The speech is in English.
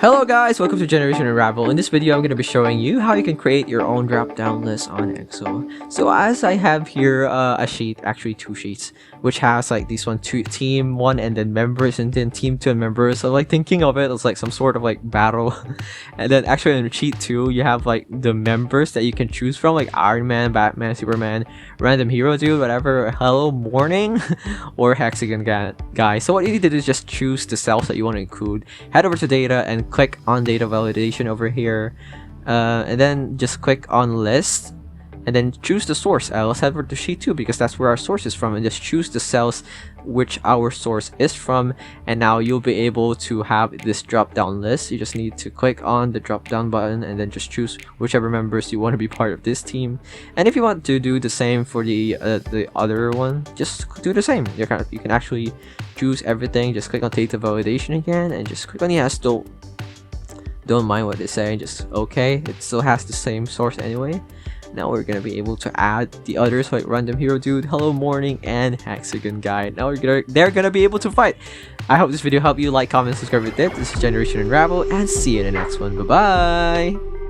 Hello guys, welcome to Generation Unravel. In this video, I'm going to be showing you how you can create your own drop-down list on Excel. So as I have here a sheet, actually two sheets, which has like this one, team 1 and then members and then team 2 and members. So like thinking of it as like some sort of like battle. And then actually in sheet 2, you have like the members that you can choose from, like Iron Man, Batman, Superman, Random Hero Dude, whatever, Hello Morning, or Hexagon Guy. So what you need to do is just choose the cells that you want to include, head over to data and click on data validation over here, and then just click on list and then choose the source. Let's head over to sheet 2 because that's where our source is from, and just choose the cells which our source is from, and now you'll be able to have this drop down list. You just need to click on the drop down button and then just choose whichever members you want to be part of this team. And if you want to do the same for the other one, just do the same. You can actually choose everything. Just click on data validation again and just click on yes. Don't mind what they say, just okay. It still has the same source anyway. Now we're gonna be able to add the others like Random Hero Dude, Hello Morning, and Hexagon Guy. Now they're gonna be able to fight. I hope this video helped you. Like, comment, subscribe if you did. This is Generation Unravel, and see you in the next one. Bye bye.